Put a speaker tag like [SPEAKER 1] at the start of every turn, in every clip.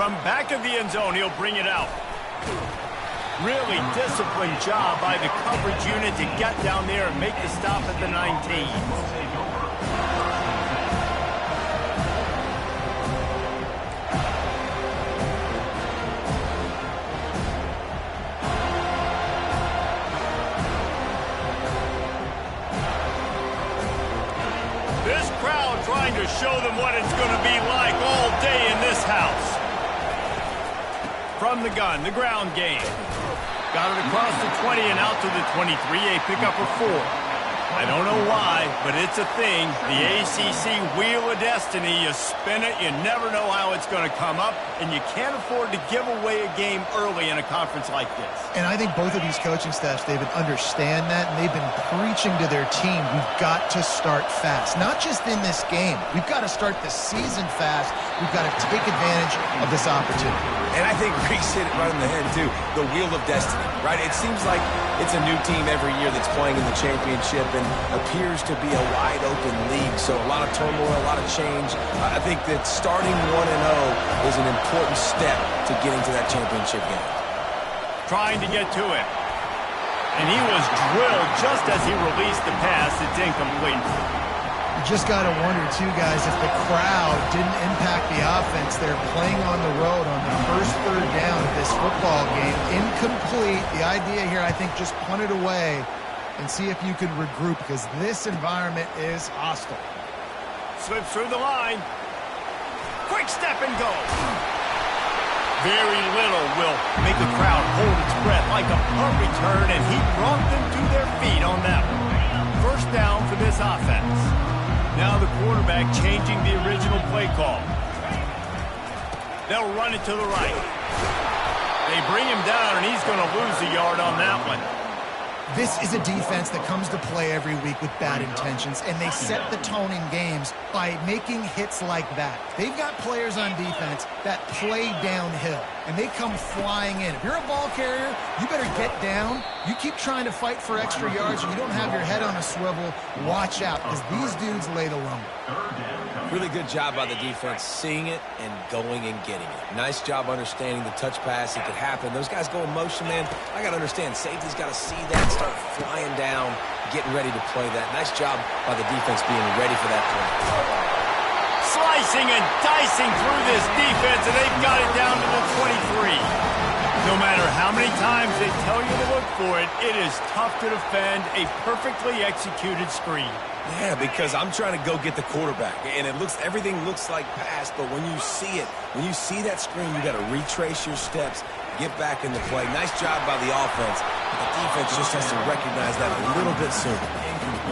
[SPEAKER 1] From back of the end zone, he'll bring it out. Really disciplined job by the coverage unit to get down there and make the stop at the 19. This crowd trying to show them what it's going to be like all day in this house. From the gun, the ground game. Got it across the 20 and out to the 23, a pickup of 4. I don't know why, but it's a thing. The ACC Wheel of Destiny, you spin it, you never know how it's going to come up, and you can't afford to give away a game early in a conference like this.
[SPEAKER 2] And I think both of these coaching staffs, David, understand that, and they've been preaching to their team, we've got to start fast. Not just in this game. We've got to start the season fast. We've got to take advantage of this opportunity.
[SPEAKER 3] And I think Reese hit it right on the head, too. The Wheel of Destiny, right? It seems like it's a new team every year that's playing in the championship and appears to be a wide-open league. So a lot of turmoil, a lot of change. I think that starting 1-0 is an important step to getting to that championship game.
[SPEAKER 1] Trying to get to it. And he was drilled just as he released the pass. It's incomplete.
[SPEAKER 2] You just got to wonder, too, guys, if the crowd didn't impact the offense. They're playing on the road on the first third down of this football game. Incomplete. The idea here, I think, just punt it away and see if you can regroup, because this environment is hostile.
[SPEAKER 1] Slips through the line. Quick step and go. Very little will make the crowd hold its breath like a punt return, and he brought them to their feet on that one. First down for this offense. Now the quarterback changing the original play call. They'll run it to the right. They bring him down, and he's going to lose a yard on that one.
[SPEAKER 2] This is a defense that comes to play every week with bad intentions, and they set the tone in games by making hits like that. They've got players on defense that play downhill, and they come flying in. If you're a ball carrier, you better get down. You keep trying to fight for extra yards, and you don't have your head on a swivel. Watch out, because these dudes lay the lumber.
[SPEAKER 3] Really good job by the defense, seeing it and going and getting it. Nice job understanding the touch pass. It could happen. Those guys go in motion, man. I got to understand, safety's got to see that, start flying down, getting ready to play that. Nice job by the defense being ready for that play.
[SPEAKER 1] Slicing and dicing through this defense, and they've got it down to the 23. No matter how many times they tell you to look for it, it is tough to defend a perfectly executed screen.
[SPEAKER 3] Yeah, because I'm trying to go get the quarterback, and everything looks like pass, but when you see it, when you see that screen, you got to retrace your steps, get back in the play. Nice job by the offense. The defense just has to recognize that a little bit sooner.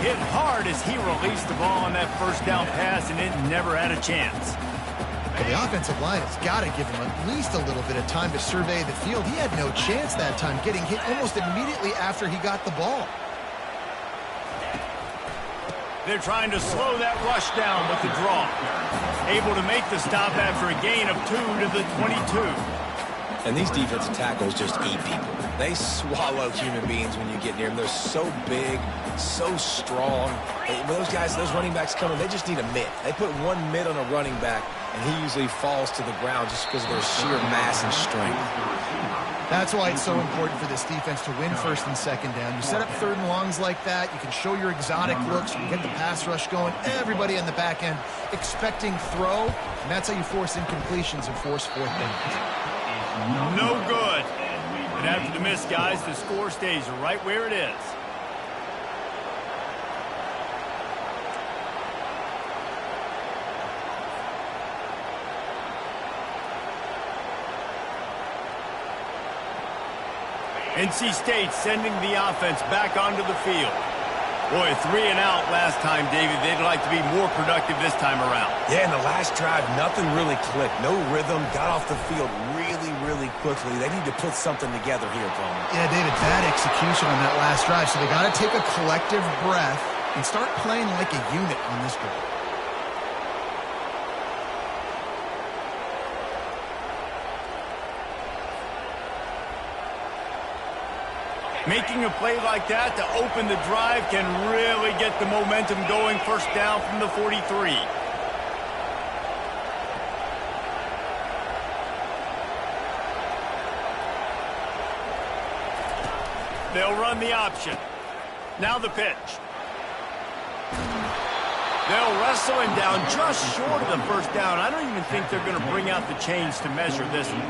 [SPEAKER 1] Hit hard as he released the ball on that first down pass, and it never had a chance.
[SPEAKER 2] Well, the offensive line has got to give him at least a little bit of time to survey the field. He had no chance that time, getting hit almost immediately after he got the ball.
[SPEAKER 1] They're trying to slow that rush down with the draw. Able to make the stop after a gain of 2 to the 22.
[SPEAKER 3] And these defensive tackles just eat people. They swallow human beings when you get near them. They're so big, so strong. When those guys, those running backs come in, they just need a mid. They put one mid on a running back, and he usually falls to the ground just because of their sheer mass and strength.
[SPEAKER 2] That's why it's so important for this defense to win first and second down. You set up third and longs like that, you can show your exotic looks, you can get the pass rush going, everybody on the back end expecting throw, and that's how you force incompletions and force fourth downs.
[SPEAKER 1] No good. And after the miss, guys, the score stays right where it is. NC State sending the offense back onto the field. Boy, 3 and out last time, David. They'd like to be more productive this time around.
[SPEAKER 3] Yeah, in the last drive, nothing really clicked. No rhythm, got off the field really quickly. They need to put something together here, Palmer.
[SPEAKER 2] Yeah, David, bad execution on that last drive, so they got to take a collective breath and start playing like a unit on this drive.
[SPEAKER 1] Making a play like that to open the drive can really get the momentum going. First down from the 43. They'll run the option. Now the pitch. They'll wrestle him down just short of the first down. I don't even think they're going to bring out the chains to measure this one.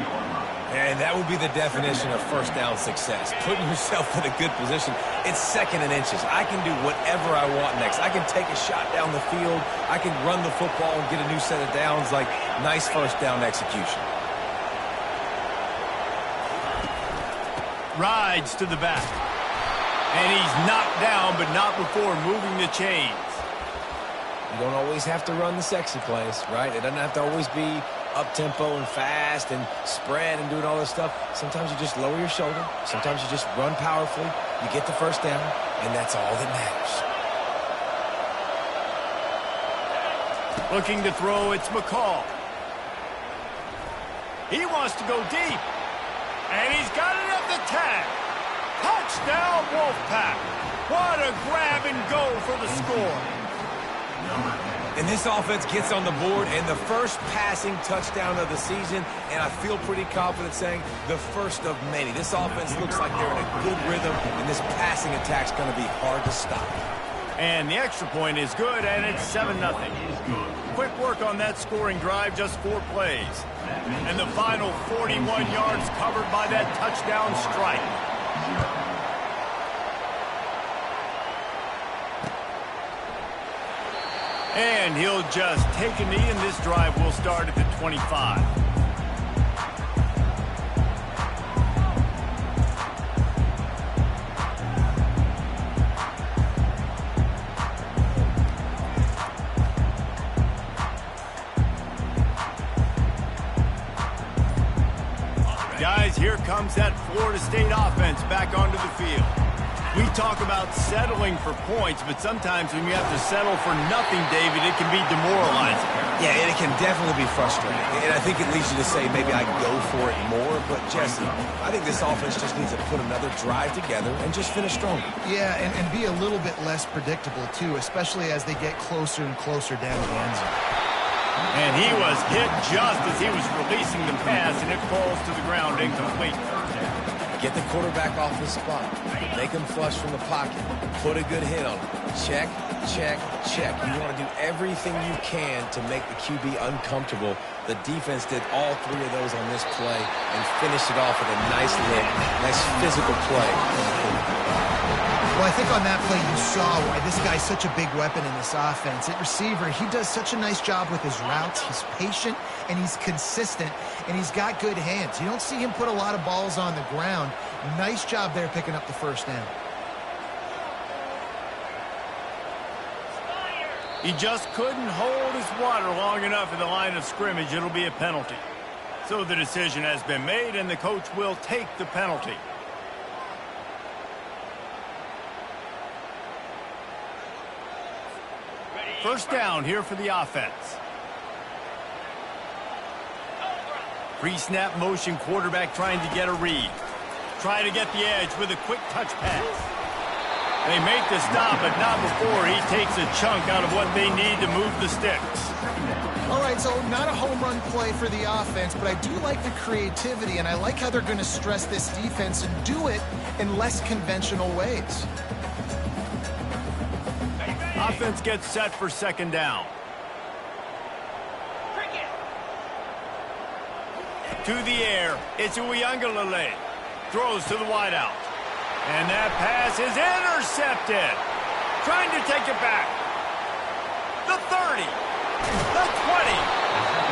[SPEAKER 3] And that would be the definition of first down success. Putting yourself in a good position. It's second and inches. I can do whatever I want next. I can take a shot down the field. I can run the football and get a new set of downs. Like, nice first down execution.
[SPEAKER 1] Rides to the back. And he's knocked down, but not before moving the chains.
[SPEAKER 3] You don't always have to run the sexy plays, right? It doesn't have to always be up-tempo and fast and spread and doing all this stuff. Sometimes you just lower your shoulder. Sometimes you just run powerfully. You get the first down, and that's all that matters.
[SPEAKER 1] Looking to throw, it's McCall. He wants to go deep. And he's got it at the tag. Touchdown, Wolfpack. What a grab and go for the score.
[SPEAKER 3] And this offense gets on the board, and the first passing touchdown of the season, and I feel pretty confident saying the first of many. This offense looks like they're in a good rhythm, and this passing attack's going to be hard to stop.
[SPEAKER 1] And the extra point is good, and it's 7-0. Quick work on that scoring drive, just 4 plays. And the final 41 yards covered by that touchdown strike. And he'll just take a knee, and this drive will start at the 25. Guys, here comes that Florida State offense back onto the field. We talk about settling for points, but sometimes when you have to settle for nothing, David, it can be demoralizing.
[SPEAKER 3] Yeah, and it can definitely be frustrating. And I think it leads you to say maybe I go for it more. But, Jesse, I think this offense just needs to put another drive together and just finish stronger.
[SPEAKER 2] Yeah, and be a little bit less predictable, too, especially as they get closer and closer down the end zone.
[SPEAKER 1] And he was hit just as he was releasing the pass, and it falls to the ground incomplete.
[SPEAKER 3] Get the quarterback off the spot. Make him flush from the pocket. Put a good hit on him. Check, check, check. You want to do everything you can to make the QB uncomfortable. The defense did all 3 of those on this play and finished it off with a nice lick, nice physical play.
[SPEAKER 2] Well, I think on that play you saw why this guy's such a big weapon in this offense. At receiver, he does such a nice job with his routes. He's patient, and he's consistent, and he's got good hands. You don't see him put a lot of balls on the ground. Nice job there picking up the first down.
[SPEAKER 1] He just couldn't hold his water long enough in the line of scrimmage. It'll be a penalty. So the decision has been made, and the coach will take the penalty. First down here for the offense. Pre-snap motion quarterback trying to get a read. Try to get the edge with a quick touch pass. They make the stop, but not before he takes a chunk out of what they need to move the sticks.
[SPEAKER 2] All right, so not a home run play for the offense, but I do like the creativity, and I like how they're going to stress this defense and do it in less conventional ways.
[SPEAKER 1] Offense gets set for second down. To the air, it's Uiagalelei. Throws to the wideout. And that pass is intercepted. Trying to take it back. The 30. The 20.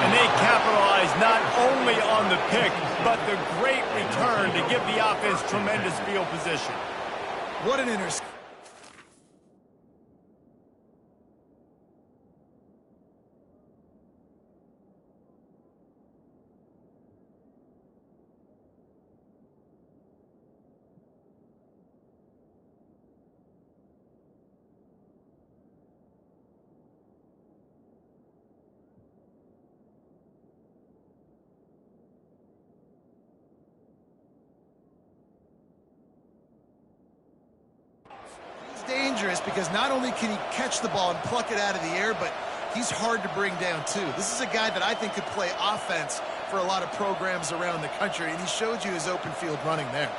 [SPEAKER 1] And they capitalize not only on the pick, but the great return to give the offense tremendous field position.
[SPEAKER 2] What an interception. Dangerous because not only can he catch the ball and pluck it out of the air, but he's hard to bring down too. This is a guy that I think could play offense for a lot of programs around the country, and he showed you his open field running there.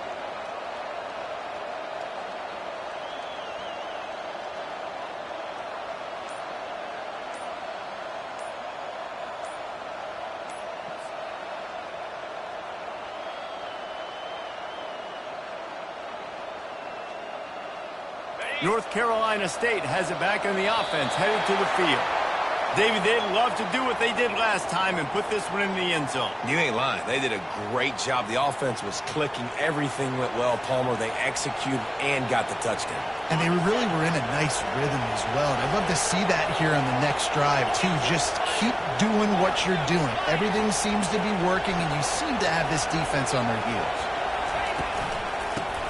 [SPEAKER 1] North Carolina State has it back in the offense, headed to the field. David, they'd love to do what they did last time and put this one in the end zone.
[SPEAKER 3] You ain't lying. They did a great job. The offense was clicking. Everything went well, Palmer. They executed and got the touchdown.
[SPEAKER 2] And they really were in a nice rhythm as well. And I'd love to see that here on the next drive, too. Just keep doing what you're doing. Everything seems to be working, and you seem to have this defense on their heels.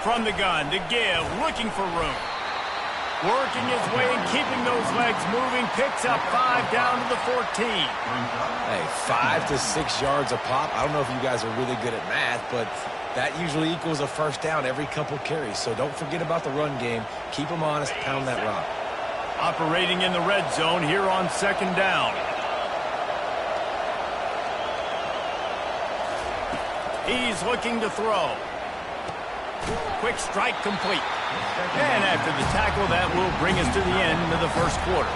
[SPEAKER 1] From the gun to give, looking for room. Working his way and keeping those legs moving. Picks up 5 down to the 14.
[SPEAKER 3] Hey, 5 to 6 yards a pop. I don't know if you guys are really good at math, but that usually equals a first down every couple carries. So don't forget about the run game. Keep them honest. Pound that rock.
[SPEAKER 1] Operating in the red zone here on second down. He's looking to throw. Quick strike complete. And after the tackle, that will bring us to the end of the first quarter.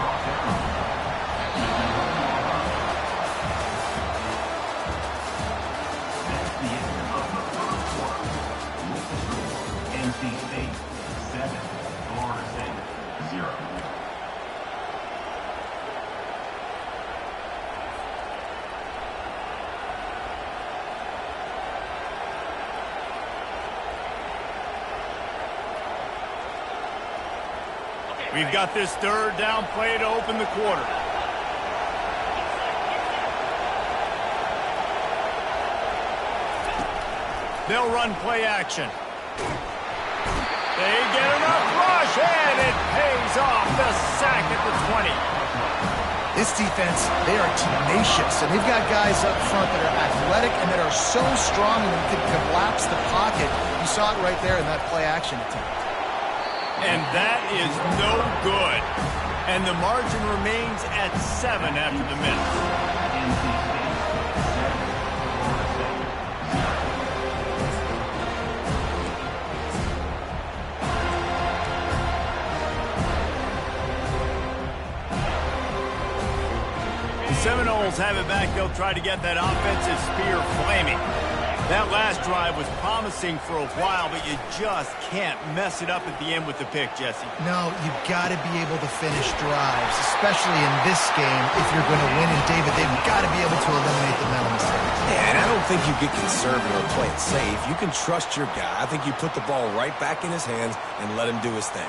[SPEAKER 4] NC State 7, Florida State 0.
[SPEAKER 1] We've got this third down play to open the quarter. They'll run play action. They get enough rush, and it pays off. The sack at the 20.
[SPEAKER 2] This defense, they are tenacious, and they've got guys up front that are athletic and that are so strong and can collapse the pocket. You saw it right there in that play action attempt.
[SPEAKER 1] And that is no good. And the margin remains at 7 after the minute. The Seminoles have it back. They'll try to get that offensive spear flaming. That last drive was promising for a while, but you just can't mess it up at the end with the pick, Jesse.
[SPEAKER 2] No, you've got to be able to finish drives, especially in this game if you're going to win. And, David, they've got to be able to eliminate the mental mistakes.
[SPEAKER 3] Yeah, and I don't think you get conservative or play it safe. You can trust your guy. I think you put the ball right back in his hands and let him do his thing.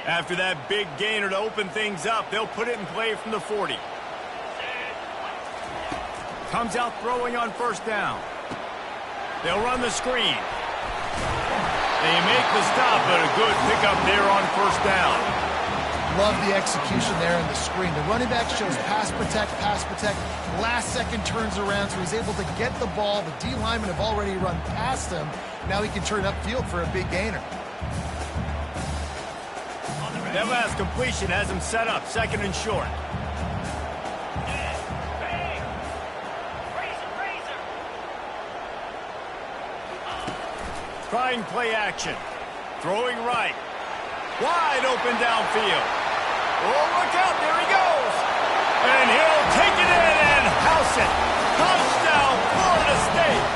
[SPEAKER 1] After that big gainer to open things up, they'll put it in play from the 40. Comes out throwing on first down. They'll run the screen. They make the stop, but a good pickup there on first down.
[SPEAKER 2] Love the execution there in the screen. The running back shows pass protect, pass protect. Last second turns around, so he's able to get the ball. The D linemen have already run past him. Now he can turn upfield for a big gainer.
[SPEAKER 1] That last completion has him set up, second and short. Trying play action. Throwing right. Wide open downfield. Oh, look out, there he goes. And he'll take it in and house it. Touchdown, Florida State.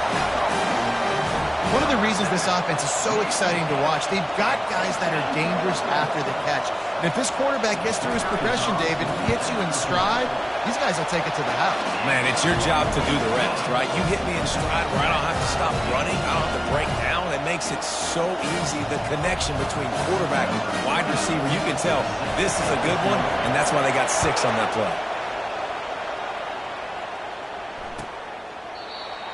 [SPEAKER 2] One of the reasons this offense is so exciting to watch, they've got guys that are dangerous after the catch. And if this quarterback gets through his progression, David, hits you in stride, these guys will take it to the house.
[SPEAKER 3] Man, it's your job to do the rest, right? You hit me in stride where I don't have to stop running, I don't have to break down. It makes it so easy. The connection between quarterback and wide receiver, you can tell this is a good one, and that's why they got 6 on that play.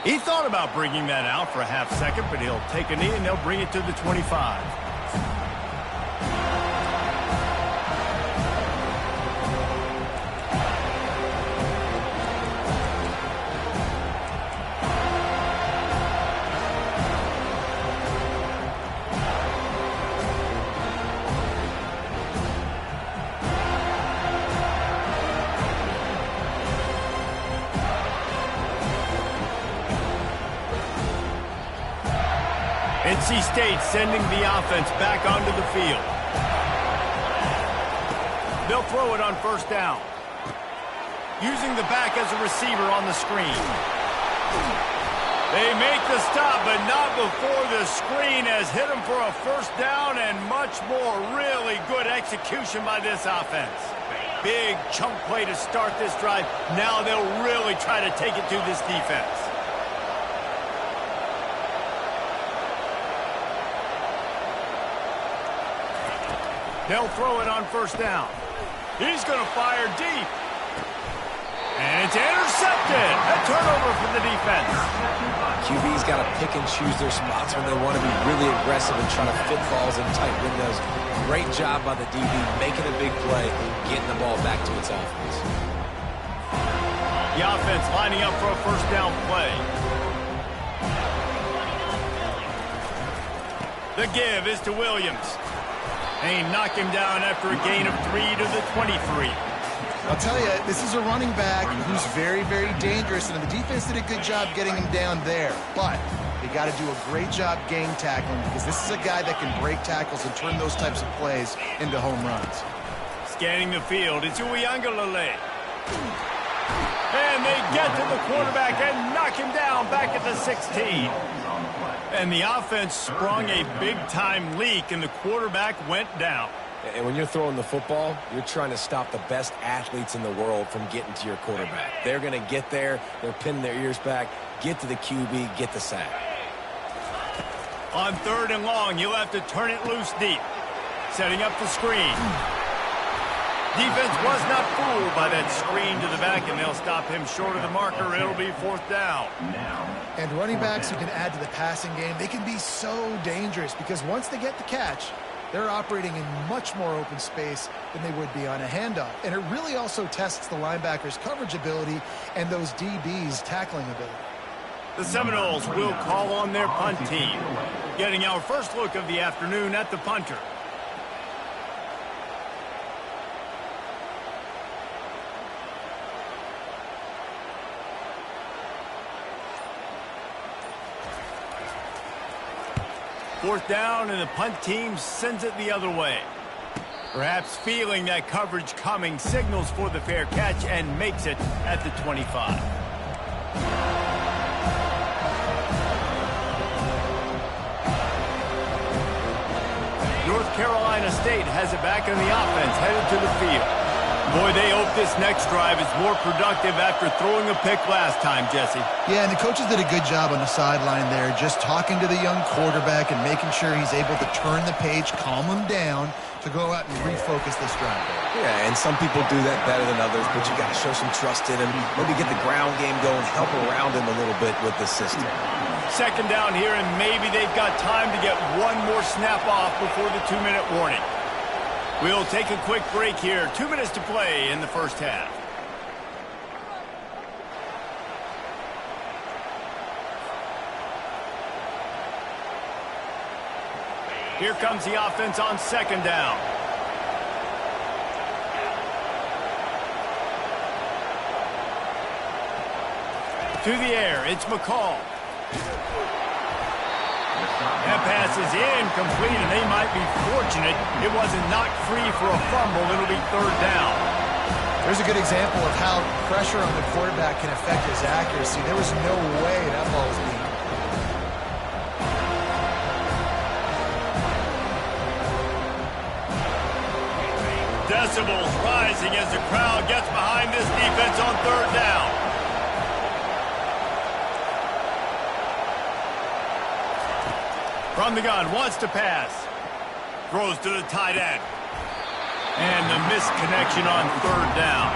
[SPEAKER 1] He thought about bringing that out for a half second, but he'll take a knee and they'll bring it to the 25. NC State sending the offense back onto the field. They'll throw it on first down. using the back as a receiver on the screen. They make the stop, but not before the screen has hit them for a first down and much more. Really good execution by this offense. Big chunk play to start this drive. Now they'll really try to take it to this defense. They'll throw it on first down. He's going to fire deep. And it's intercepted. A turnover for the defense.
[SPEAKER 3] QB's got to pick and choose their spots when they want to be really aggressive and try to fit balls in tight windows. Great job by the DB making a big play, getting the ball back to its offense.
[SPEAKER 1] The offense lining up for a first down play. The give is to Williams. And he knocked him down after a gain of 3 to the 23.
[SPEAKER 2] I'll tell you, this is a running back who's very, very dangerous, and the defense did a good job getting him down there. But they got to do a great job game tackling, because this is a guy that can break tackles and turn those types of plays into home runs.
[SPEAKER 1] Scanning the field, it's Uiagalelei. And they get to the quarterback and knock him down back at the 16. And the offense sprung a big-time leak, and the quarterback went down.
[SPEAKER 3] And when you're throwing the football, you're trying to stop the best athletes in the world from getting to your quarterback. They're going to get there, they're pinning their ears back, get to the QB, get the sack.
[SPEAKER 1] On 3rd and long, you'll have to turn it loose deep. Setting up the screen. Defense was not fooled by that screen to the back, and they'll stop him short of the marker. It'll be 4th down.
[SPEAKER 2] And running backs who can add to the passing game, they can be so dangerous, because once they get the catch, they're operating in much more open space than they would be on a handoff. And it really also tests the linebacker's coverage ability and those DB's tackling ability.
[SPEAKER 1] The Seminoles will call on their punt team. Getting our first look of the afternoon at the punter. Fourth down, and the punt team sends it the other way. Perhaps feeling that coverage coming, signals for the fair catch and makes it at the 25. North Carolina State has it back in the offense, headed to the field. Boy, they hope this next drive is more productive after throwing a pick last time, Jesse.
[SPEAKER 2] Yeah, and the coaches did a good job on the sideline there, just talking to the young quarterback and making sure he's able to turn the page, calm him down to go out and refocus this drive.
[SPEAKER 3] Yeah, and some people do that better than others, but you got to show some trust in him. Maybe get the ground game going, help around him a little bit with the system.
[SPEAKER 1] Second down here, and maybe they've got time to get one more snap off before the 2-minute warning. We'll take a quick break here. 2 minutes to play in the first half. Here comes the offense on second down. To the air, it's McCall. That pass is incomplete, and they might be fortunate it wasn't knocked free for a fumble. It'll be 3rd down.
[SPEAKER 2] There's a good example of how pressure on the quarterback can affect his accuracy. There was no way that ball was being.
[SPEAKER 1] Decibels rising as the crowd gets behind this defense on 3rd down. From the gun, wants to pass. Throws to the tight end. And the misconnection on 3rd down.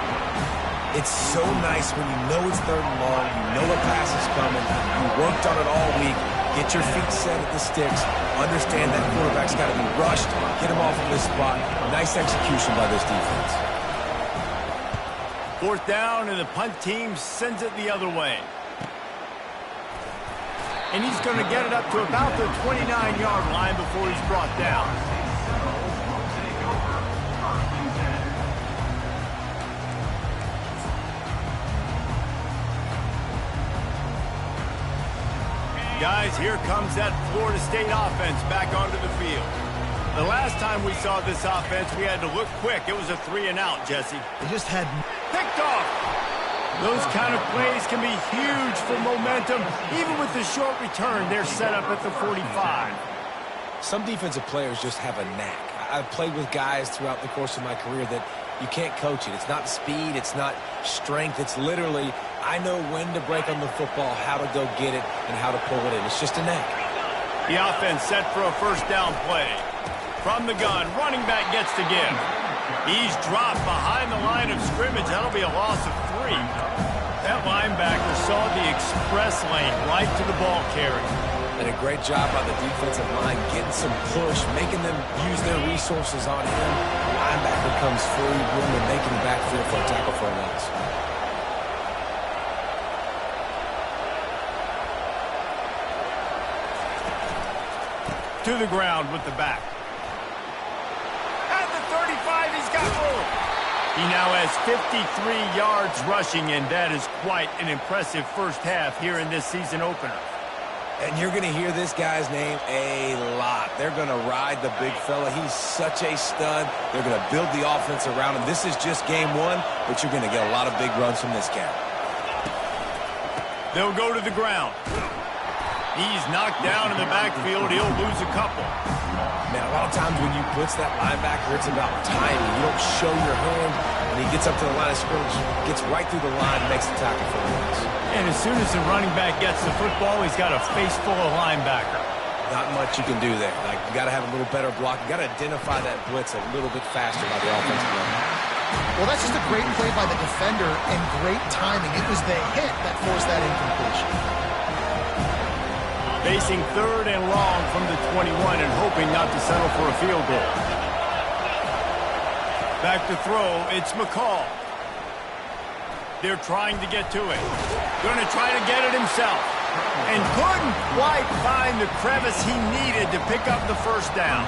[SPEAKER 3] It's so nice when you know it's 3rd and long, you know a pass is coming, you worked on it all week, get your feet set at the sticks, understand that quarterback's got to be rushed, get him off of this spot. Nice execution by this defense.
[SPEAKER 1] 4th down, and the punt team sends it the other way. And he's going to get it up to about the 29-yard line before he's brought down. Guys, here comes that Florida State offense back onto the field. The last time we saw this offense, we had to look quick. It was a 3-and-out, Jesse.
[SPEAKER 2] They just had...
[SPEAKER 1] Picked off. Those kind of plays can be huge for momentum. Even with the short return, they're set up at the 45.
[SPEAKER 3] Some defensive players just have a knack. I've played with guys throughout the course of my career that you can't coach it. It's not speed, it's not strength. It's literally, I know when to break on the football, how to go get it, and how to pull it in. It's just a knack.
[SPEAKER 1] The offense set for a first down play. From the gun, running back gets to give. He's dropped behind the line of scrimmage. That'll be a loss of 3. That linebacker saw the express lane right to the ball carrier.
[SPEAKER 3] And a great job by the defensive line getting some push, making them use their resources on him. The linebacker comes free, room to make him backfield for a tackle for a loss.
[SPEAKER 1] To the ground with the back. At the 35, he's got room. He now has 53 yards rushing, and that is quite an impressive first half here in this season opener.
[SPEAKER 3] And you're going to hear this guy's name a lot. They're going to ride the big fella. He's such a stud. They're going to build the offense around him. This is just game 1, but you're going to get a lot of big runs from this guy.
[SPEAKER 1] They'll go to the ground. He's knocked down in the backfield. He'll lose a couple.
[SPEAKER 3] Man, a lot of times when you blitz that linebacker, it's about timing. You don't show your hand. When he gets up to the line of scrimmage, gets right through the line, makes the tackle for the loss.
[SPEAKER 1] And as soon as the running back gets the football, he's got a face full of linebacker.
[SPEAKER 3] Not much you can do there. Like, you got to have a little better block. You got to identify that blitz a little bit faster by the offensive line.
[SPEAKER 2] Well, that's just a great play by the defender and great timing. It was the hit that forced that incompletion.
[SPEAKER 1] Facing 3rd and long from the 21 and hoping not to settle for a field goal. Back to throw, it's McCall. They're trying to get to it. Going to try to get it himself. And couldn't quite find the crevice he needed to pick up the first down.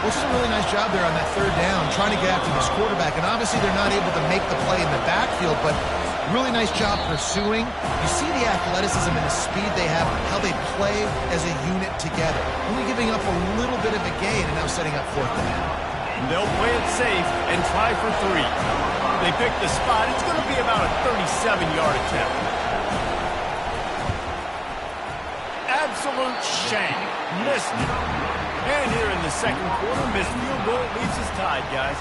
[SPEAKER 2] Which is a really nice job there on that 3rd down, trying to get after this quarterback. And obviously they're not able to make the play in the backfield, but really nice job pursuing. You see the athleticism and the speed they have, how they play as a unit together. Only giving up a little bit of a gain and now setting up 4th down.
[SPEAKER 1] They'll play it safe and try for 3. They pick the spot. It's going to be about a 37-yard attempt. Absolute shame. Missed it. And here in the second quarter, missed field goal leaves us tied, guys.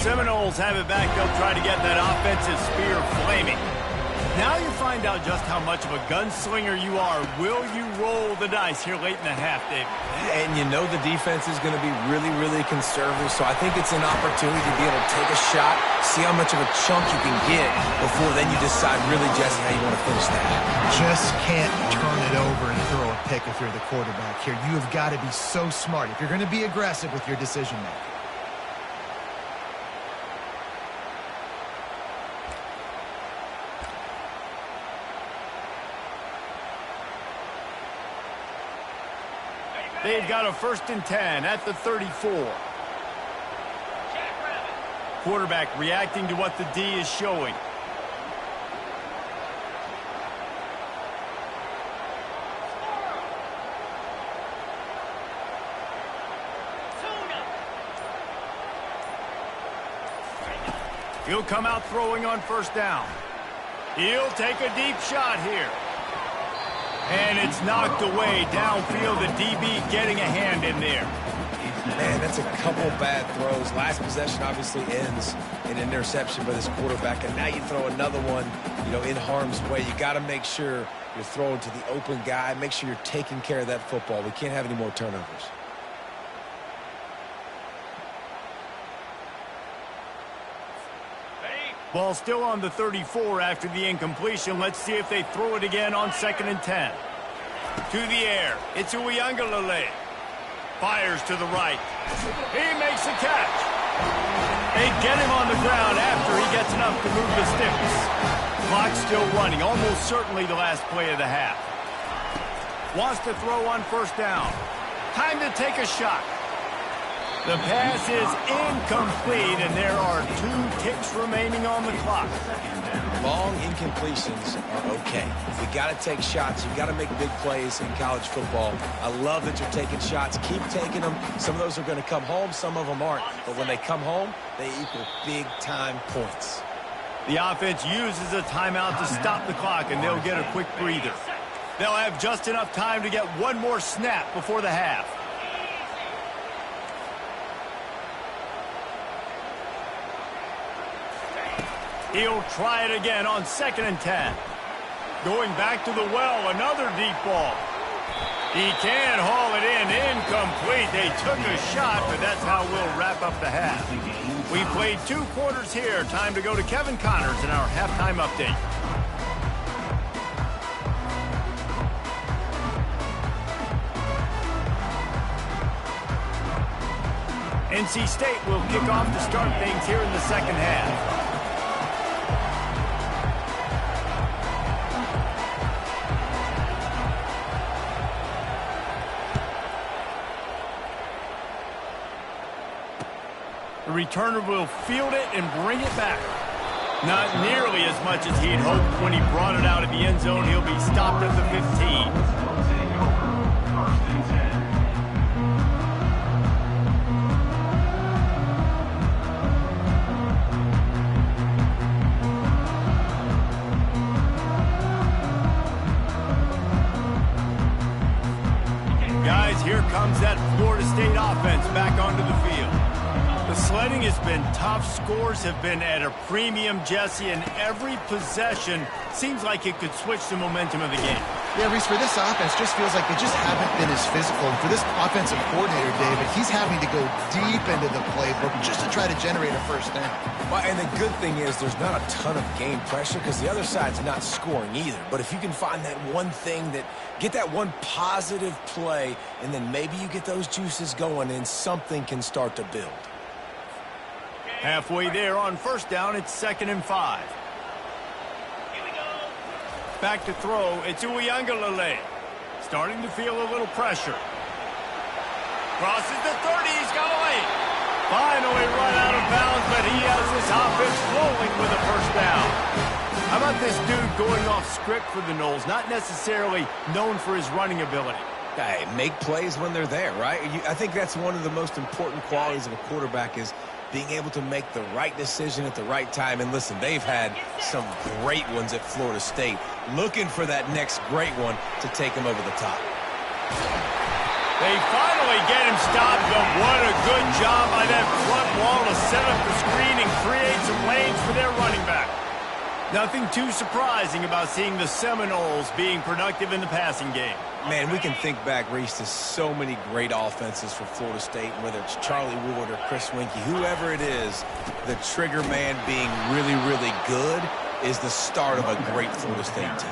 [SPEAKER 1] Seminoles have it back. They'll try to get that offensive spear flaming. Now you find out just how much of a gunslinger you are. Will you roll the dice here late in the half, David?
[SPEAKER 3] And you know the defense is going to be really, really conservative, so I think it's an opportunity to be able to take a shot, see how much of a chunk you can get before then you decide really, Jesse, how you want to finish that.
[SPEAKER 2] Just can't turn it over and throw a pick if you're the quarterback here. You have got to be so smart if you're going to be aggressive with your decision-making.
[SPEAKER 1] They've got a 1st and 10 at the 34. Quarterback reacting to what the D is showing. He'll come out throwing on 1st down. He'll take a deep shot here. And it's knocked away downfield. The DB getting a hand in there.
[SPEAKER 3] Man, that's a couple bad throws. Last possession obviously ends in an interception by this quarterback, and now you throw another one, in harm's way. You got to make sure you're throwing to the open guy. Make sure you're taking care of that football. We can't have any more turnovers.
[SPEAKER 1] Ball still on the 34 after the incompletion. Let's see if they throw it again on 2nd and 10. To the air. It's Uiagalelei. Fires to the right. He makes a catch. They get him on the ground after he gets enough to move the sticks. Clock still running. Almost certainly the last play of the half. Wants to throw on 1st down. Time to take a shot. The pass is incomplete, and there are 2 ticks remaining on the clock.
[SPEAKER 3] long incompletions are okay. We got to take shots. You got to make big plays in college football. I love that you're taking shots. Keep taking them. Some of those are going to come home. Some of them aren't. But when they come home, they equal big-time points.
[SPEAKER 1] The offense uses a timeout to stop the clock, and they'll get a quick breather. They'll have just enough time to get one more snap before the half. He'll try it again on 2nd and 10. Going back to the well, another deep ball. He can haul it in, incomplete. They took a shot, but that's how we'll wrap up the half. We played 2 quarters here. Time to go to Kevin Connors in our halftime update. NC State will kick off to start things here in the second half. The returner will field it and bring it back. Not nearly as much as he'd hoped when he brought it out of the end zone. He'll be stopped at the 15. Guys, here comes that Florida State offense back onto the field. The sledding has been tough. Scores have been at a premium, Jesse, and every possession seems like it could switch the momentum of the game.
[SPEAKER 2] Yeah, Reese, for this offense, just feels like they just haven't been as physical. And for this offensive coordinator, David, he's having to go deep into the playbook just to try to generate a first down.
[SPEAKER 3] Well, and the good thing is there's not a ton of game pressure because the other side's not scoring either. But if you can find that one thing get that one positive play, and then maybe you get those juices going and something can start to build.
[SPEAKER 1] Halfway there on first down, it's 2nd and 5. Back to throw, it's Uiagalelei. Starting to feel a little pressure. Crosses the 30, he's got away. Finally run out of bounds, but he has his offense rolling with a first down. How about this dude going off script for the Noles? Not necessarily known for his running ability.
[SPEAKER 3] Hey, make plays when they're there, right? I think that's one of the most important qualities of a quarterback is being able to make the right decision at the right time. And listen, they've had some great ones at Florida State. Looking for that next great one to take them over the top.
[SPEAKER 1] They finally get him stopped, but what a good job by that front wall to set up the screen and create some lanes for their running back. Nothing too surprising about seeing the Seminoles being productive in the passing game.
[SPEAKER 3] Man, we can think back, Reese, to so many great offenses for Florida State, whether it's Charlie Ward or Chris Winkie, whoever it is, the trigger man being really, really good is the start of a great Florida State team.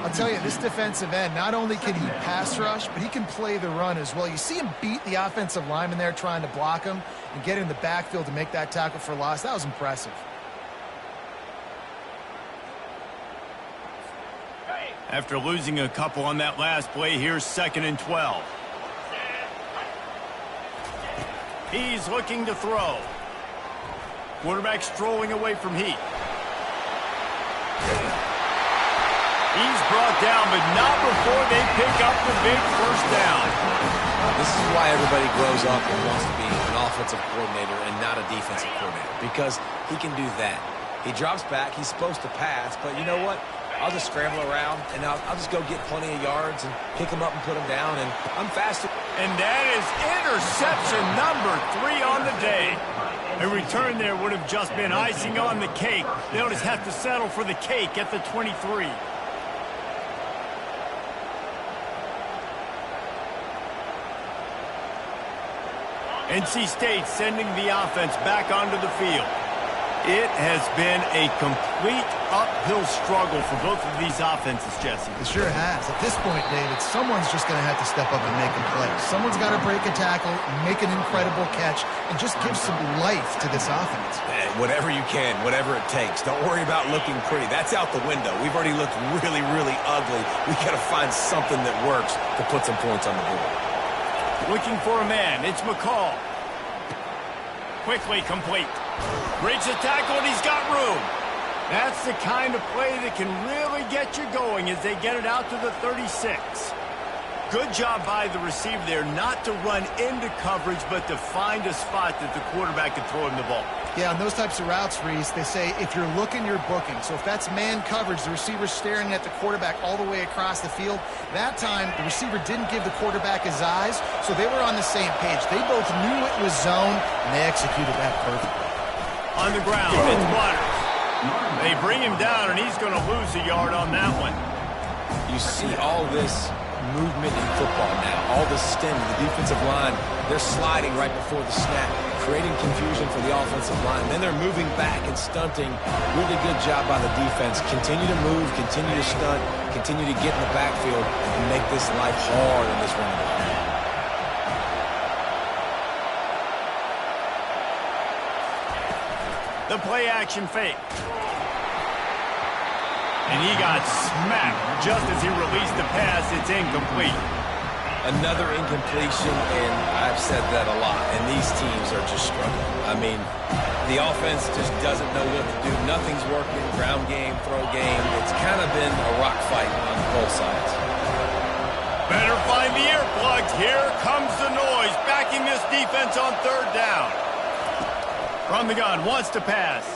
[SPEAKER 2] I'll tell you, this defensive end, not only can he pass rush, but he can play the run as well. You see him beat the offensive lineman there trying to block him and get in the backfield to make that tackle for loss. That was impressive.
[SPEAKER 1] After losing a couple on that last play, here's 2nd and 12. He's looking to throw. Quarterback strolling away from Heat. He's brought down, but not before they pick up the big first down.
[SPEAKER 3] This is why everybody grows up and wants to be an offensive coordinator and not a defensive coordinator, because he can do that. He drops back. He's supposed to pass, but you know what? I'll just scramble around, and I'll just go get plenty of yards and pick them up and put them down, and I'm faster.
[SPEAKER 1] And that is interception number 3 on the day. A return there would have just been icing on the cake. They'll just have to settle for the cake at the 23. NC State sending the offense back onto the field. It has been a complete uphill struggle for both of these offenses, Jesse.
[SPEAKER 2] It sure has. At this point, David, someone's just going to have to step up and make a play. Someone's got to break a tackle, make an incredible catch, and just give some life to this offense.
[SPEAKER 3] Hey, whatever you can, whatever it takes. Don't worry about looking pretty. That's out the window. We've already looked really, really ugly. We got to find something that works to put some points on the board.
[SPEAKER 1] Looking for a man. It's McCall. Quickly complete. Breaks the tackle, and he's got room. That's the kind of play that can really get you going as they get it out to the 36. Good job by the receiver there not to run into coverage, but to find a spot that the quarterback can throw him the ball.
[SPEAKER 2] Yeah, on those types of routes, Reese, they say if you're looking, you're booking. So if that's man coverage, the receiver's staring at the quarterback all the way across the field. That time, the receiver didn't give the quarterback his eyes, so they were on the same page. They both knew it was zone, and they executed that perfectly.
[SPEAKER 1] On the ground, it's Waters. They bring him down, and he's going to lose a yard on that one.
[SPEAKER 3] You see all this movement in football now, all the stem, the defensive line, they're sliding right before the snap, creating confusion for the offensive line. Then they're moving back and stunting. Really good job by the defense. Continue to move, continue to stunt, continue to get in the backfield and make this life hard in this running game.
[SPEAKER 1] The play action fake. And he got smacked just as he released the pass. It's incomplete.
[SPEAKER 3] Another incompletion, and I've said that a lot, and these teams are just struggling. I mean, the offense just doesn't know what to do. Nothing's working. Ground game, throw game. It's kind of been a rock fight on both sides.
[SPEAKER 1] Better find the earplugs. Here comes the noise, backing this defense on third down. From the gun, wants to pass.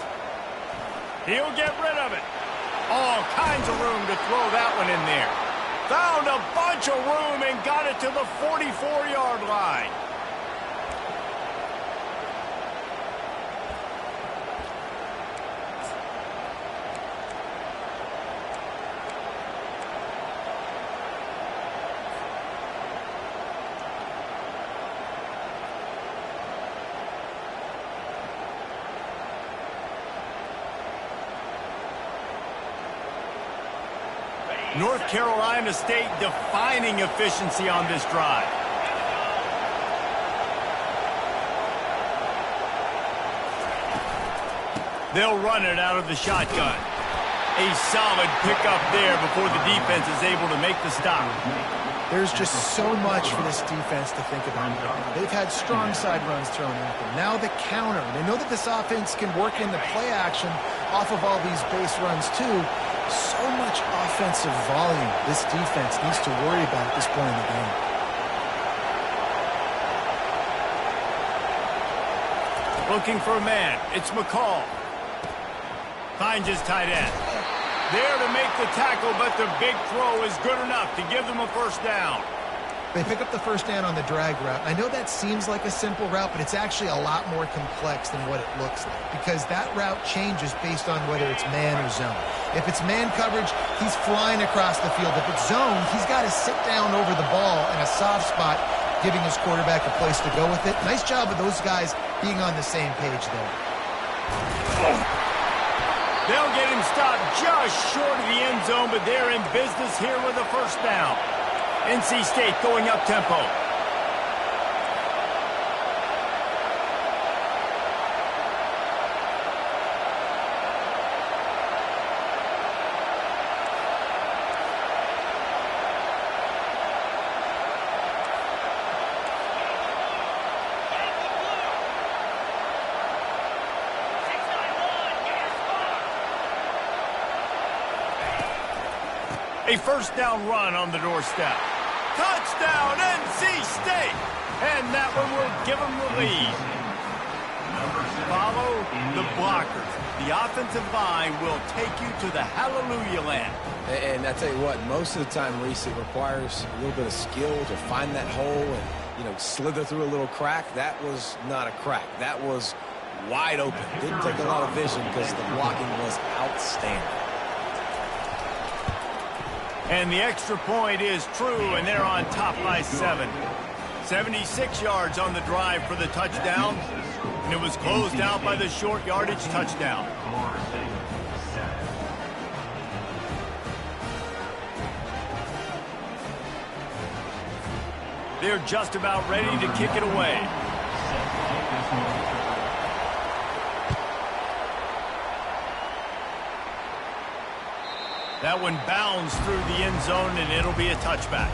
[SPEAKER 1] He'll get rid of it. All kinds of room to throw that one in there. Found a bunch of room and got it to the 44-yard line. North Carolina State defining efficiency on this drive. They'll run it out of the shotgun. A solid pickup there before the defense is able to make the stop.
[SPEAKER 2] There's just so much for this defense to think about. They've had strong side runs thrown at them. Now the counter. They know that this offense can work in the play action off of all these base runs too. So much offensive volume this defense needs to worry about at this point in the game.
[SPEAKER 1] Looking for a man. It's McCall. Finds his tight end. There to make the tackle, but the big throw is good enough to give them a first down.
[SPEAKER 2] They pick up the first down on the drag route. I know that seems like a simple route, but it's actually a lot more complex than what it looks like because that route changes based on whether it's man or zone. If it's man coverage, he's flying across the field. If it's zone, he's got to sit down over the ball in a soft spot, giving his quarterback a place to go with it. Nice job of those guys being on the same page there.
[SPEAKER 1] They'll get him stopped just short of the end zone, but they're in business here with a first down. NC State going up tempo. A first down run on the doorstep. Touchdown, NC State! And that one will give them the lead. Follow the blockers. The offensive line will take you to the hallelujah land.
[SPEAKER 3] And I tell you what, most of the time, Reese, it requires a little bit of skill to find that hole and, slither through a little crack. That was not a crack. That was wide open. Didn't take a lot of vision because the blocking was outstanding.
[SPEAKER 1] And the extra point is true, and they're on top by 7. 76 yards on the drive for the touchdown, and it was closed out by the short yardage touchdown. They're just about ready to kick it away. That one bounds through the end zone, and it'll be a touchback.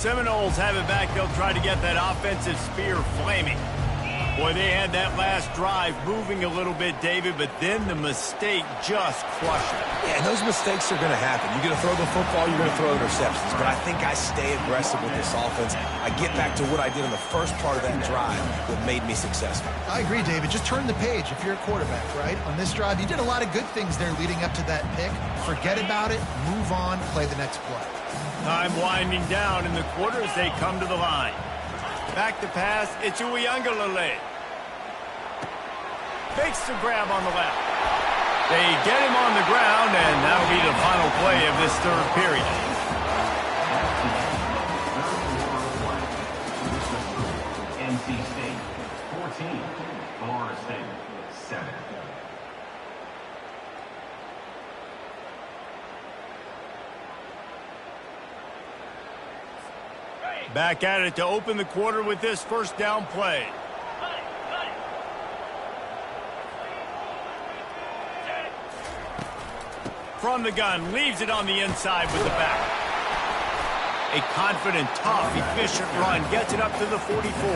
[SPEAKER 1] Seminoles have it back. They'll try to get that offensive spear flaming. Boy, they had that last drive moving a little bit, David, but then the mistake just crushed it.
[SPEAKER 3] Yeah, and those mistakes are going to happen. You're going to throw the football, you're going to throw interceptions. But I think I stay aggressive with this offense. I get back to what I did in the first part of that drive that made me successful.
[SPEAKER 2] I agree, David. Just turn the page if you're a quarterback, right? On this drive, you did a lot of good things there leading up to that pick. Forget about it, move on, play the next play.
[SPEAKER 1] Time winding down in the quarter as they come to the line. Back to pass, it's Uiagalelei. Fakes the grab on the left. They get him on the ground, and that'll be the final play of this third period.
[SPEAKER 4] NC State 14, Florida State 7.
[SPEAKER 1] Back at it to open the quarter with this first down play. From the gun, leaves it on the inside with the back. A confident, tough, efficient run gets it up to the 44.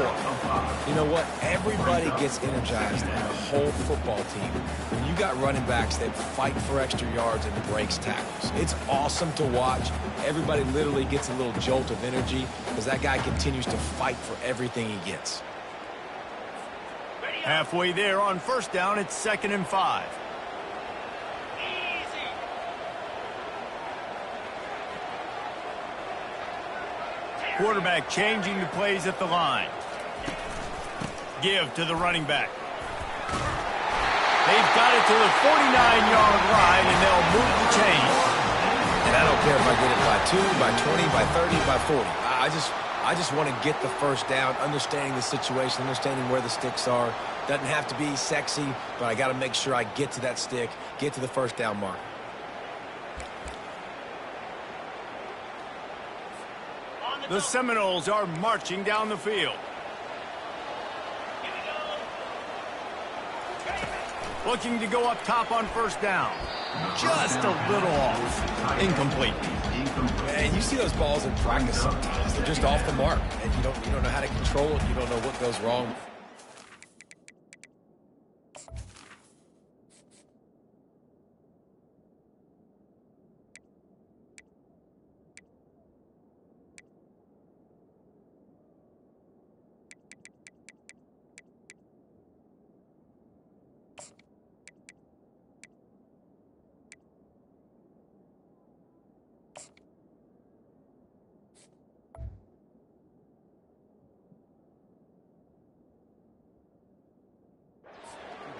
[SPEAKER 3] You know what? Everybody gets energized in the whole football team when you got running backs that fight for extra yards and breaks tackles. It's awesome to watch. Everybody literally gets a little jolt of energy because that guy continues to fight for everything he gets.
[SPEAKER 1] Halfway there on first down, it's 2nd and 5. Quarterback changing the plays at the line. Give to the running back. They've got it to the 49-yard line, and they'll move the chains.
[SPEAKER 3] And I don't care if I get it by 2, by 20, by 30, by 40. I just want to get the first down, understanding the situation, understanding where the sticks are. Doesn't have to be sexy, but I got to make sure I get to that stick, get to the first down mark.
[SPEAKER 1] The Seminoles are marching down the field. Looking to go up top on first down. Just a little off. Incomplete.
[SPEAKER 3] And you see those balls in practice sometimes. They're just off the mark, and you don't know how to control it. You don't know what goes wrong.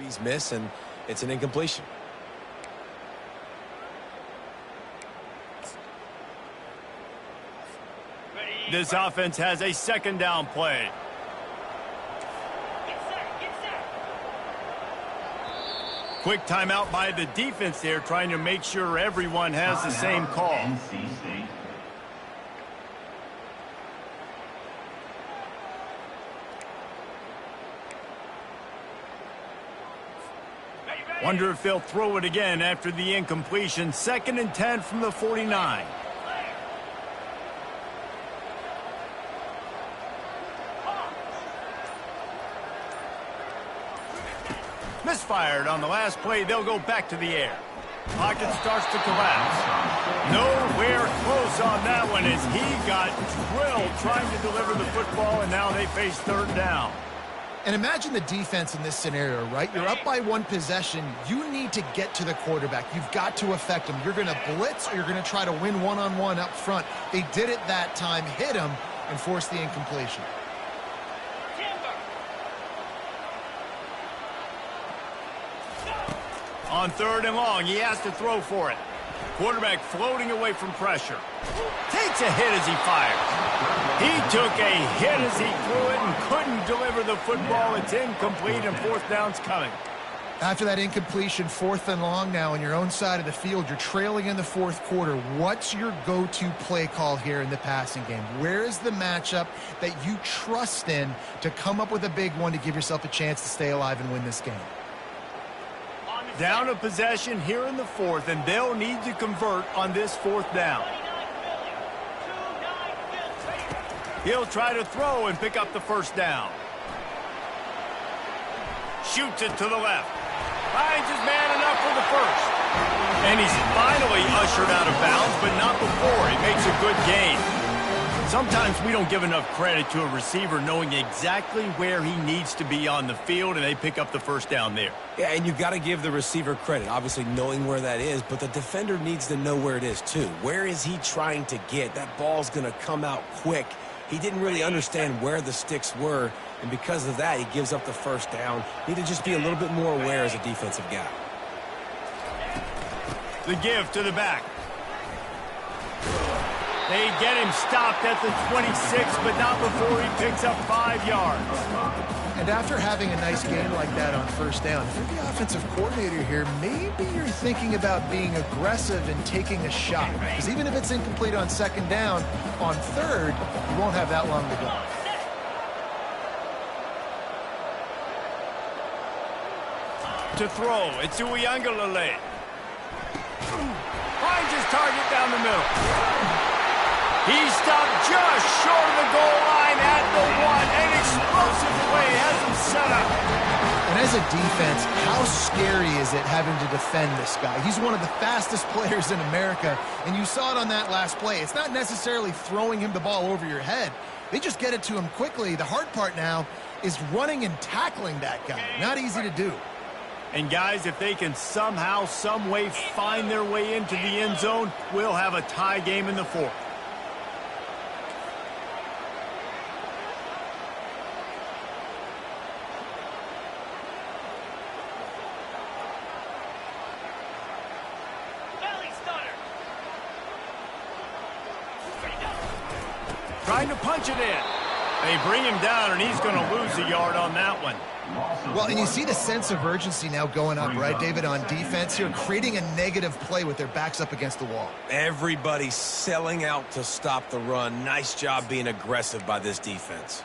[SPEAKER 3] He's missed, and it's an incompletion.
[SPEAKER 1] This offense has a 2nd down play. Quick timeout by the defense there, trying to make sure everyone has the same call. Wonder if they'll throw it again after the incompletion. 2nd and 10 from the 49. Misfired on the last play. They'll go back to the air. Pocket starts to collapse. Nowhere close on that one as he got drilled trying to deliver the football, and now they face 3rd down.
[SPEAKER 2] And imagine the defense in this scenario, right? You're up by 1 possession. You need to get to the quarterback. You've got to affect him. You're going to blitz or you're going to try to win one-on-one up front. They did it that time, hit him, and forced the incompletion.
[SPEAKER 1] On 3rd and long, he has to throw for it. Quarterback floating away from pressure. Takes a hit as he fires. He took a hit as he threw it and couldn't deliver the football. It's incomplete, and 4th down's coming.
[SPEAKER 2] After that incompletion, 4th and long now on your own side of the field, you're trailing in the 4th quarter. What's your go-to play call here in the passing game? Where is the matchup that you trust in to come up with a big one to give yourself a chance to stay alive and win this game?
[SPEAKER 1] Down a possession here in the 4th, and they'll need to convert on this 4th down. He'll try to throw and pick up the first down. Shoots it to the left. Finds his man enough for the first. And he's finally ushered out of bounds, but not before. He makes a good gain. Sometimes we don't give enough credit to a receiver knowing exactly where he needs to be on the field, and they pick up the first down there.
[SPEAKER 3] Yeah, and you've got to give the receiver credit, obviously knowing where that is, but the defender needs to know where it is too. Where is he trying to get? That ball's going to come out quick. He didn't really understand where the sticks were, and because of that, he gives up the first down. Need to just be a little bit more aware as a defensive guy.
[SPEAKER 1] The give to the back. They get him stopped at the 26, but not before he picks up 5 yards.
[SPEAKER 2] And after having a nice game like that on first down, if you're the offensive coordinator here, maybe you're thinking about being aggressive and taking a shot. Because even if it's incomplete on second down, on third, you won't have that long to go.
[SPEAKER 1] To throw, it's Uiagalelei. Finds his target down the middle. He's stopped just short of the goal line at the 1. An explosive play has him set up.
[SPEAKER 2] And as a defense, how scary is it having to defend this guy? He's one of the fastest players in America, and you saw it on that last play. It's not necessarily throwing him the ball over your head. They just get it to him quickly. The hard part now is running and tackling that guy. Not easy to do.
[SPEAKER 1] And guys, if they can somehow, some way find their way into the end zone, we'll have a tie game in the fourth. Trying to punch it in. They bring him down, and he's going to lose a yard on that one.
[SPEAKER 2] Well, and you see the sense of urgency now going up, right, David, on defense here, creating a negative play with their backs up against the wall.
[SPEAKER 3] Everybody's selling out to stop the run. Nice job being aggressive by this defense.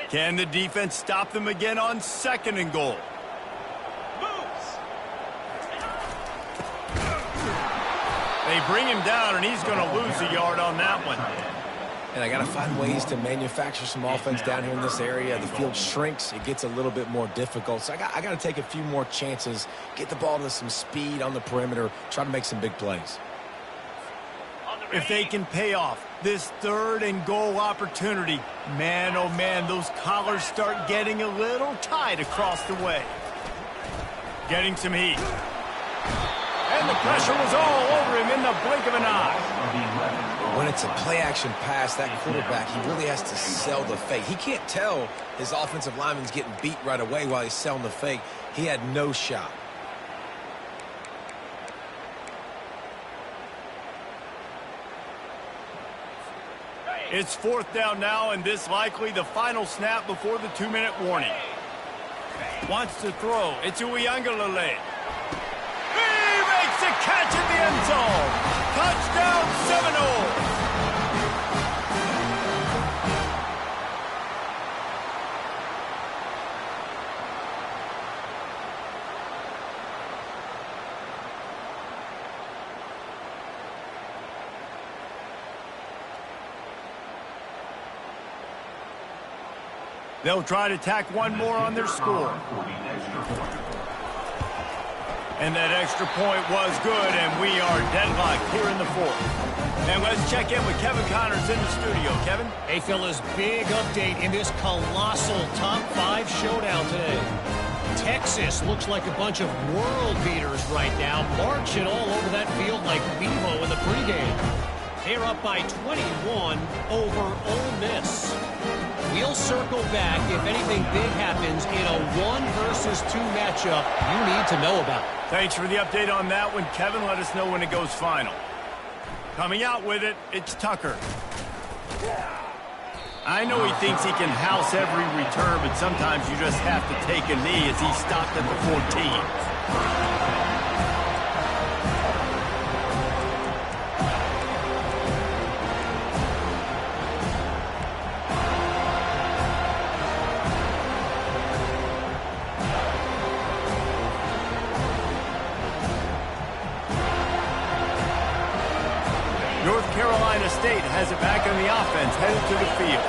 [SPEAKER 1] Can the defense stop them again on second and goal? They bring him down, and he's going to lose a yard on that one.
[SPEAKER 3] And I got to find ways to manufacture some offense down here in this area. The field shrinks. It gets a little bit more difficult. So I got to take a few more chances, get the ball to some speed on the perimeter, try to make some big plays.
[SPEAKER 1] If they can pay off this third and goal opportunity, man, oh man, those collars start getting a little tight across the way. Getting some heat. And the pressure was all over him in the blink of an eye.
[SPEAKER 3] When it's a play-action pass, that quarterback, he really has to sell the fake. He can't tell his offensive lineman's getting beat right away while he's selling the fake. He had no shot.
[SPEAKER 1] It's fourth down now, and this likely the final snap before the 2-minute warning. Wants to throw. It's Uiagalelei. He makes a catch in the end zone. Touchdown, Seminoles. They'll try to tack one more on their score. And that extra point was good, and we are deadlocked here in the fourth. And let's check in with Kevin Connors in the studio. Kevin?
[SPEAKER 5] Hey, fellas, big update in this colossal top 5 showdown today. Texas looks like a bunch of world beaters right now, marching all over that field like Bevo in the pregame. They're up by 21 over Ole Miss. We'll circle back if anything big happens in a 1-versus-2 matchup you need to know about.
[SPEAKER 1] Thanks for the update on that one, Kevin. Let us know when it goes final. Coming out with it, it's Tucker. I know he thinks he can house every return, but sometimes you just have to take a knee as he stopped at the 14. State has it back on the offense, headed to the field.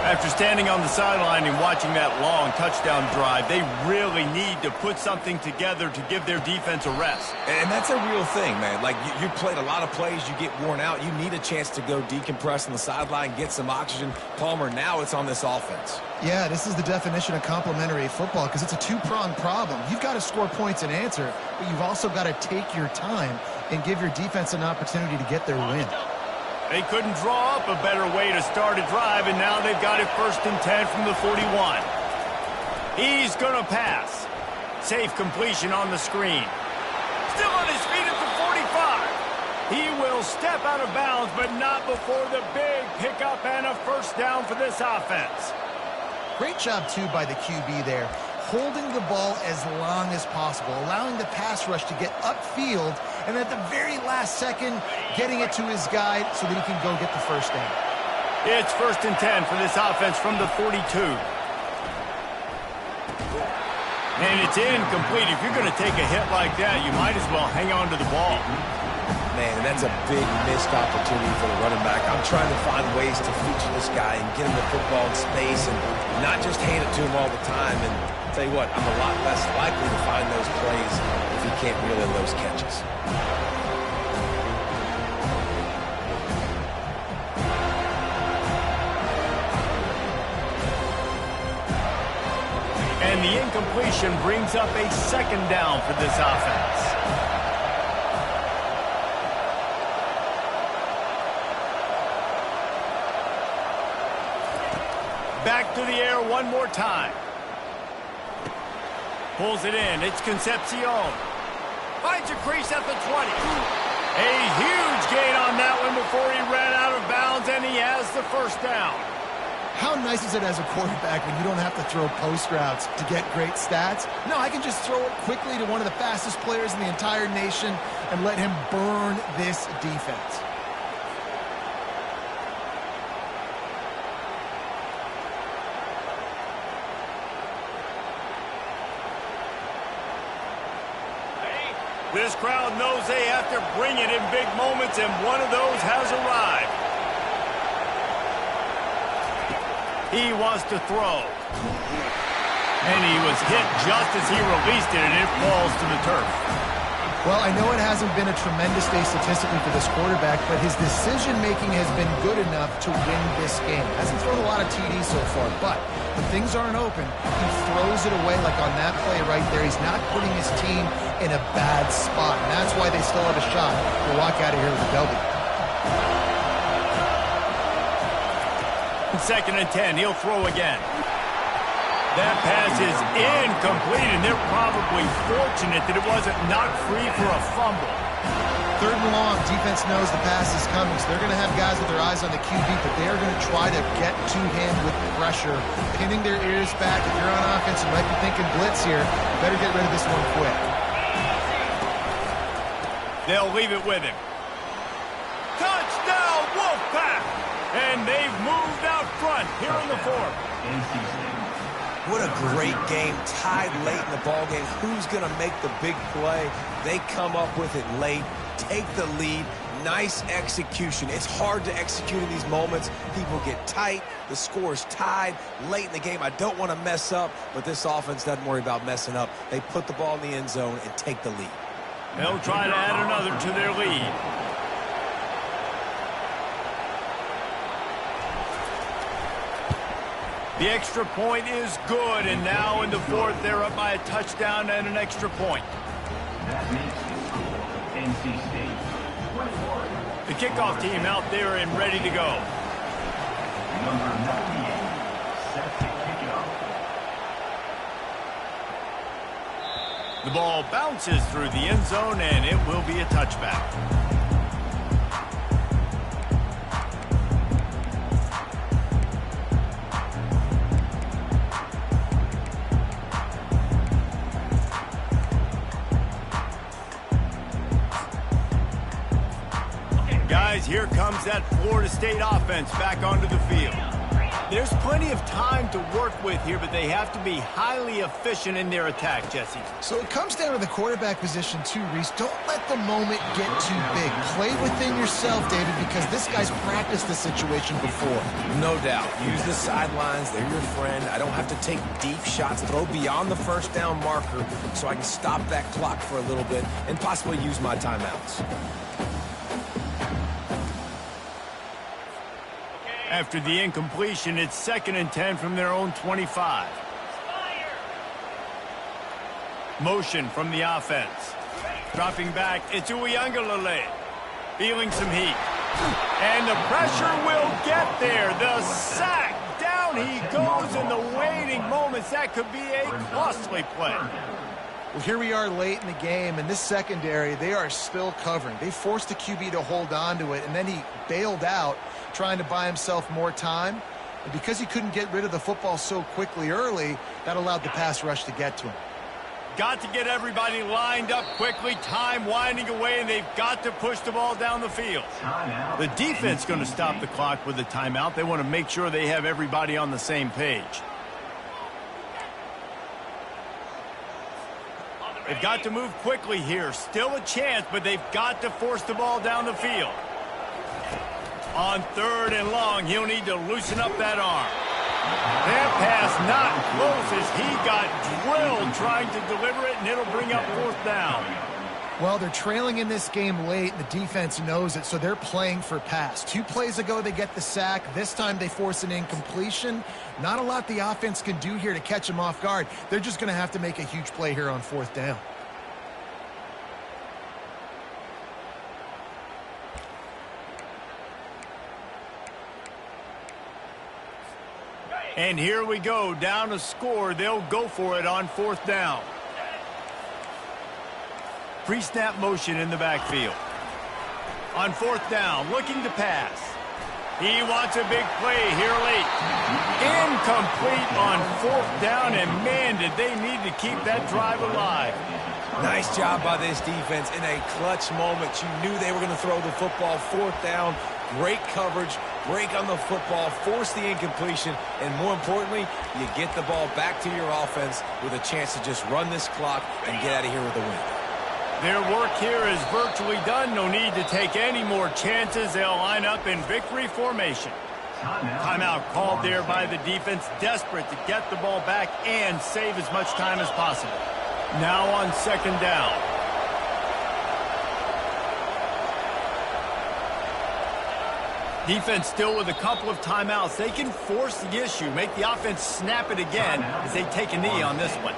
[SPEAKER 1] After standing on the sideline and watching that long touchdown drive, they really need to put something together to give their defense a rest.
[SPEAKER 3] And that's a real thing, man. Like, you played a lot of plays, you get worn out, you need a chance to go decompress on the sideline, get some oxygen. Palmer, now it's on this offense.
[SPEAKER 2] Yeah, this is the definition of complementary football because it's a two-pronged problem. You've got to score points and answer, but you've also got to take your time and give your defense an opportunity to get their win.
[SPEAKER 1] They couldn't draw up a better way to start a drive, and now they've got it 1st and 10 from the 41. He's going to pass. Safe completion on the screen. Still on his feet at the 45. He will step out of bounds, but not before the big pickup and a 1st down for this offense.
[SPEAKER 2] Great job, too, by the QB there, holding the ball as long as possible, allowing the pass rush to get upfield, and at the very last second, getting it to his guy so that he can go get the 1st down.
[SPEAKER 1] It's 1st and 10 for this offense from the 42. And it's incomplete. If you're going to take a hit like that, you might as well hang on to the ball.
[SPEAKER 3] Man, that's a big missed opportunity for the running back. I'm trying to find ways to feature this guy and get him the football in space and not just hand it to him all the time. And I'll tell you what, I'm a lot less likely to find those plays if he can't reel in those catches.
[SPEAKER 1] And the incompletion brings up a 2nd down for this offense. Back to the air one more time. Pulls it in. It's Concepcion. Finds a crease at the 20. A huge gain on that one before he ran out of bounds, and he has the 1st down.
[SPEAKER 2] How nice is it as a quarterback when you don't have to throw post routes to get great stats? No, I can just throw it quickly to one of the fastest players in the entire nation and let him burn this defense.
[SPEAKER 1] This crowd knows they have to bring it in big moments, and one of those has arrived. He wants to throw. And he was hit just as he released it, and it falls to the turf.
[SPEAKER 2] Well, I know it hasn't been a tremendous day statistically for this quarterback, but his decision-making has been good enough to win this game. Hasn't thrown a lot of TDs so far, but when things aren't open, he throws it away like on that play right there. He's not putting his team in a bad spot, and that's why they still have a shot to walk out of here with a W.
[SPEAKER 1] 2nd and 10, he'll throw again. That pass is incomplete, and they're probably fortunate that it wasn't knocked free for a fumble.
[SPEAKER 2] 3rd and long, defense knows the pass is coming, so they're going to have guys with their eyes on the QB, but they are going to try to get to him with pressure, pinning their ears back. If you're on offense, you might be thinking blitz here. You better get rid of this one quick.
[SPEAKER 1] They'll leave it with him. Touchdown, Wolfpack! And they've moved out front here in the 4th.
[SPEAKER 3] What a great game, tied late in the ballgame. Who's going to make the big play? They come up with it late, take the lead. Nice execution. It's hard to execute in these moments. People get tight. The score's tied late in the game. I don't want to mess up, but this offense doesn't worry about messing up. They put the ball in the end zone and take the lead.
[SPEAKER 1] They'll try to add another to their lead. The extra point is good, and now in the 4th, they're up by a touchdown and an extra point.
[SPEAKER 4] That makes the score NC State 21.
[SPEAKER 1] The kickoff team out there and ready to go.
[SPEAKER 4] Number 98, set to kick it off.
[SPEAKER 1] The ball bounces through the end zone, and it will be a touchback. Guys, here comes that Florida State offense back onto the field. There's plenty of time to work with here, but they have to be highly efficient in their attack, Jesse.
[SPEAKER 2] So it comes down to the quarterback position too, Reese. Don't let the moment get too big. Play within yourself, David, because this guy's practiced this situation before.
[SPEAKER 3] No doubt. Use the sidelines. They're your friend. I don't have to take deep shots, throw beyond the first down marker so I can stop that clock for a little bit and possibly use my timeouts.
[SPEAKER 1] After the incompletion, it's 2nd and 10 from their own 25. Motion from the offense. Dropping back, it's Uiagalelei. Feeling some heat. And the pressure will get there. The sack. Down he goes in the waiting moments. That could be a costly play.
[SPEAKER 2] Well, here we are late in the game, and this secondary, they are still covering. They forced the QB to hold on to it, and then he bailed out, trying to buy himself more time. And because he couldn't get rid of the football so quickly early, that allowed the pass rush to get to him.
[SPEAKER 1] Got to get everybody lined up quickly, time winding away, and they've got to push the ball down the field. The defense going to stop the clock with a timeout. They want to make sure they have everybody on the same page. They've got to move quickly here. Still a chance, but they've got to force the ball down the field. On 3rd and long, he'll need to loosen up that arm. That pass not close as he got drilled trying to deliver it, and it'll bring up 4th down.
[SPEAKER 2] Well, they're trailing in this game late, and the defense knows it, so they're playing for pass. 2 plays ago, they get the sack. This time, they force an incompletion. Not a lot the offense can do here to catch them off guard. They're just going to have to make a huge play here on 4th down.
[SPEAKER 1] And here we go, down a score. They'll go for it on 4th down. Pre-snap motion in the backfield. On 4th down, looking to pass. He wants a big play here late. Incomplete on 4th down, and man, did they need to keep that drive alive.
[SPEAKER 3] Nice job by this defense in a clutch moment. You knew they were going to throw the football. 4th down, great coverage, break on the football, force the incompletion, and more importantly, you get the ball back to your offense with a chance to just run this clock and get out of here with a win.
[SPEAKER 1] Their work here is virtually done. No need to take any more chances. They'll line up in victory formation. Timeout called there by the defense, desperate to get the ball back and save as much time as possible. Now on 2nd down. Defense still with a couple of timeouts. They can force the issue, make the offense snap it again as they take a knee on this one.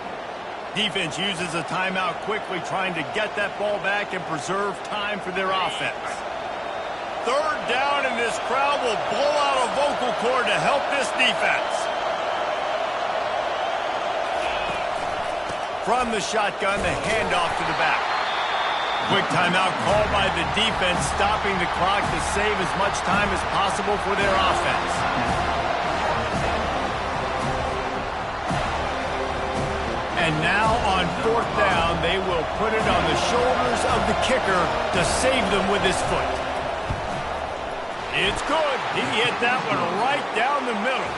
[SPEAKER 1] Defense uses a timeout quickly, trying to get that ball back and preserve time for their offense. 3rd down, and this crowd will blow out a vocal cord to help this defense. From the shotgun, the handoff to the back. Quick timeout called by the defense, stopping the clock to save as much time as possible for their offense. And now on 4th down, they will put it on the shoulders of the kicker to save them with his foot. It's good. He hit that one right down the middle.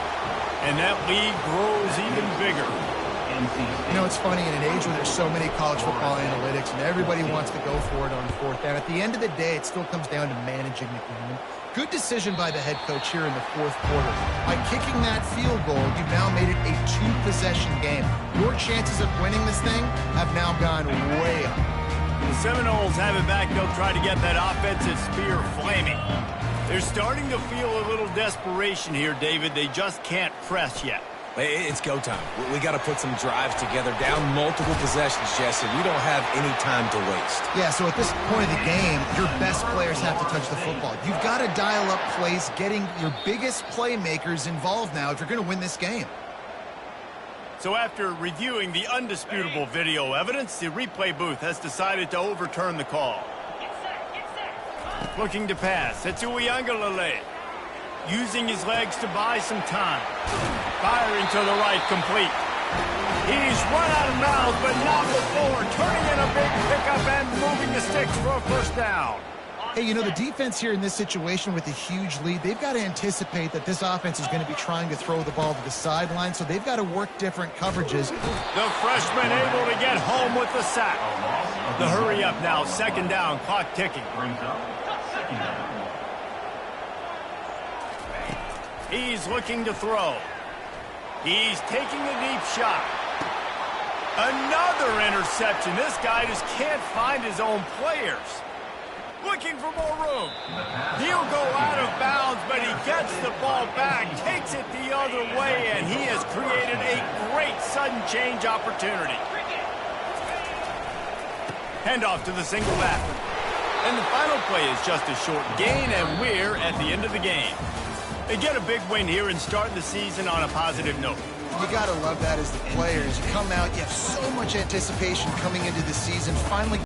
[SPEAKER 1] And that lead grows even bigger.
[SPEAKER 2] You know, it's funny, in an age where there's so many college football analytics and everybody wants to go for it on 4th down, at the end of the day, it still comes down to managing the game. Good decision by the head coach here in the 4th quarter. By kicking that field goal, you've now made it a 2-possession game. Your chances of winning this thing have now gone way up.
[SPEAKER 1] The Seminoles have it back. They'll try to get that offensive spear flaming. They're starting to feel a little desperation here, David. They just can't press yet.
[SPEAKER 3] It's go time. We got to put some drives together, down multiple possessions, Jesse. We don't have any time to waste.
[SPEAKER 2] Yeah, so at this point of the game, your best players have to touch the football. You've got to dial up plays, getting your biggest playmakers involved now if you're going to win this game.
[SPEAKER 1] So after reviewing the undisputable video evidence, the replay booth has decided to overturn the call. Looking to pass, it's Uiagalelei. Using his legs to buy some time. Firing to the right, complete. He's run out of bounds, but not before. Turning in a big pickup and moving the sticks for a 1st down.
[SPEAKER 2] Hey, you know, the defense here in this situation with a huge lead, they've got to anticipate that this offense is going to be trying to throw the ball to the sideline, so they've got to work different coverages.
[SPEAKER 1] The freshman able to get home with the sack. The hurry up now, second down, clock ticking. He's looking to throw. He's taking a deep shot. Another interception. This guy just can't find his own players. Looking for more room. He'll go out of bounds, but he gets the ball back, takes it the other way, and he has created a great sudden change opportunity. Handoff to the single back. And the final play is just a short gain, and we're at the end of the game. They get a big win here and start the season on a positive note.
[SPEAKER 2] You got to love that as the players. You come out, you have so much anticipation coming into the season, finally